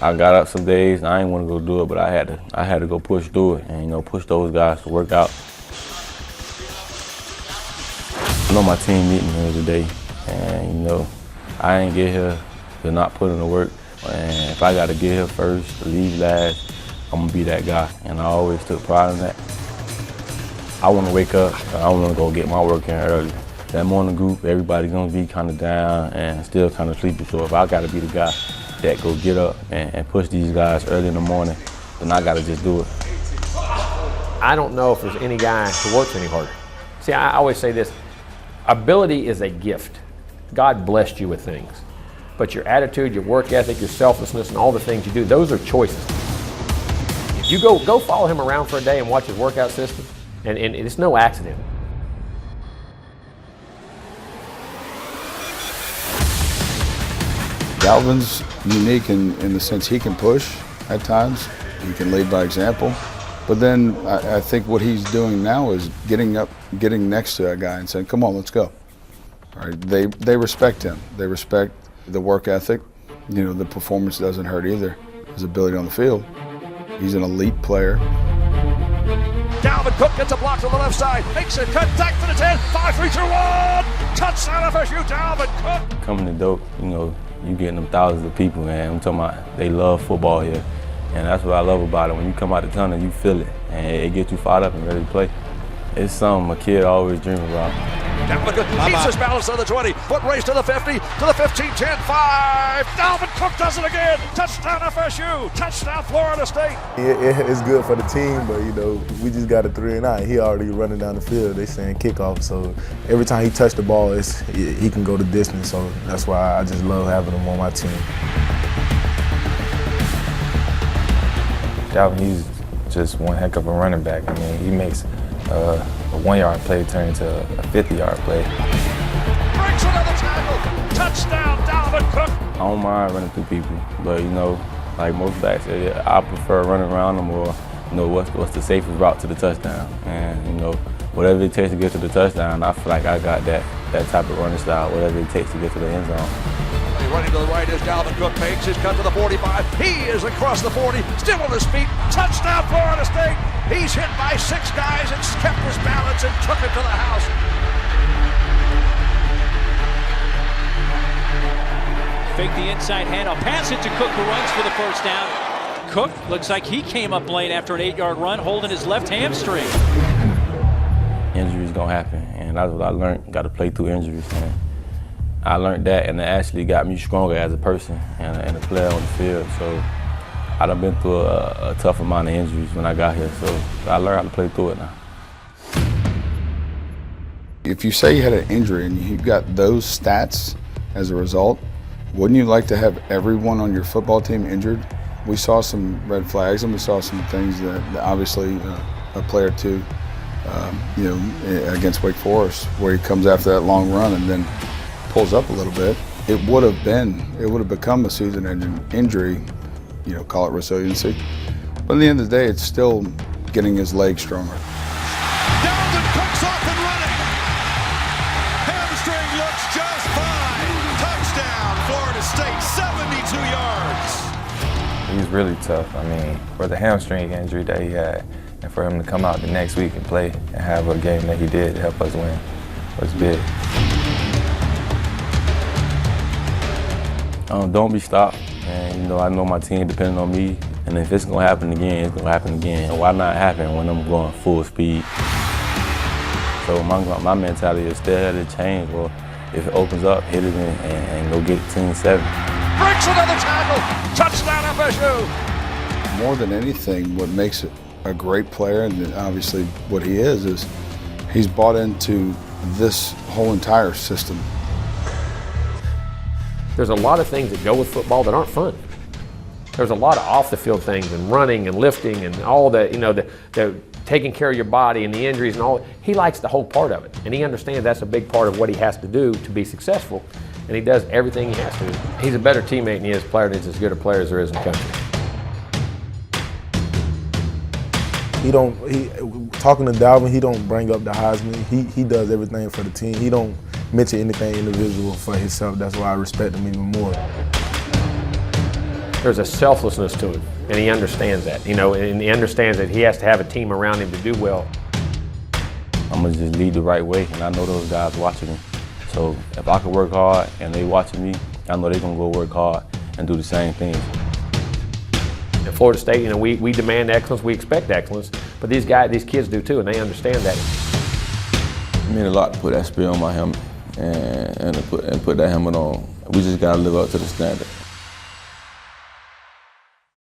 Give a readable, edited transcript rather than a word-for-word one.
I got up some days and I didn't want to go do it, but I had to go push through it and, push those guys to work out. I know my team meeting here today, and, I ain't get here to not put in the work. And if I got to get here first, leave last, I'm going to be that guy. And I always took pride in that. I want to wake up, I want to go get my work in early. That morning group, everybody's going to be kind of down and still kind of sleepy. So if I got to be the guy that go get up and push these guys early in the morning, then I got to just do it. I don't know if there's any guy who works any harder. See, I always say this, ability is a gift. God blessed you with things. But your attitude, your work ethic, your selflessness, and all the things you do, those are choices. If you go follow him around for a day and watch his workout system, and it's no accident. Dalvin's unique in the sense he can push at times. He can lead by example. But then I think what he's doing now is getting up, getting next to that guy and saying, come on, let's go. All right, they respect him. They respect the work ethic. The performance doesn't hurt either. His ability on the field. He's an elite player. Dalvin Cook gets a block to the left side, makes a cut, back to the 10, 5, 3, 2, 1. Touchdown FSU, Dalvin Cook. Coming to Doak, you getting them thousands of people, man. I'm talking about they love football here. And that's what I love about it. When you come out the tunnel, you feel it. And it gets you fired up and ready to play. It's something a kid always dreams about. Dalvin Cook keeps his balance to the 20. Foot race to the 50, to the 15, 10, 5. Dalvin Cook does it again. Touchdown FSU. Touchdown Florida State. It's good for the team, but we just got a 3 and out. He already running down the field. They saying kickoff, so every time he touched the ball, he can go the distance. So that's why I just love having him on my team. Dalvin, he's just one heck of a running back. I mean, he makes a 1-yard play turn into a 50-yard play. Breaks another tackle. Touchdown, Dalvin Cook. I don't mind running through people, but like most backs, I prefer running around them or what's the safest route to the touchdown. And whatever it takes to get to the touchdown, I feel like I got that type of running style. Whatever it takes to get to the end zone. Running to the right as Dalvin Cook makes his cut to the 45. He is across the 40, still on his feet. Touchdown, Florida State. He's hit by 6 guys and kept his balance and took it to the house. Fake the inside handoff, pass it to Cook, who runs for the first down. Cook looks like he came up late after an 8-yard run, holding his left hamstring. Injuries gonna happen, and that's what I learned. Got to play through injuries. And I learned that, and it actually got me stronger as a person and a player on the field. So I done been through a tough amount of injuries when I got here, so I learned how to play through it now. If you say you had an injury and you got those stats as a result, wouldn't you like to have everyone on your football team injured? We saw some red flags and we saw some things that obviously a player or two, against Wake Forest, where he comes after that long run and then pulls up a little bit. It would have become a season-ending injury, call it resiliency. But at the end of the day, it's still getting his legs stronger. Dalvin Cook's off and running. Hamstring looks just fine. Touchdown, Florida State, 72 yards. He's really tough. I mean, for the hamstring injury that he had, and for him to come out the next week and play and have a game that he did to help us win was big. Don't be stopped. And I know my team depending on me. And if it's gonna happen again, it's gonna happen again. And why not happen when I'm going full speed? So my mentality is still had to change. Well, if it opens up, hit it and go get Team 7. Breaks another tackle. Touchdown FSU. More than anything, what makes it a great player, and obviously what he is he's bought into this whole entire system. There's a lot of things that go with football that aren't fun. There's a lot of off-the-field things and running and lifting and all that, the taking care of your body and the injuries and all. He likes the whole part of it, and he understands that's a big part of what he has to do to be successful, and he does everything he has to do. He's a better teammate than he is a player, and he's as good a player as there is in the country. Talking to Dalvin, he don't bring up the Heisman. He does everything for the team. He don't mention anything individual for himself. That's why I respect him even more. There's a selflessness to him, and he understands that, you know, and he understands that he has to have a team around him to do well. I'm gonna just lead the right way, and I know those guys watching me. So if I can work hard and they watching me, I know they're gonna go work hard and do the same thing. At Florida State, you know, we demand excellence, we expect excellence, but these kids do too, and they understand that. It means a lot to put that spear on my helmet and put that helmet on. We just gotta live up to the standard.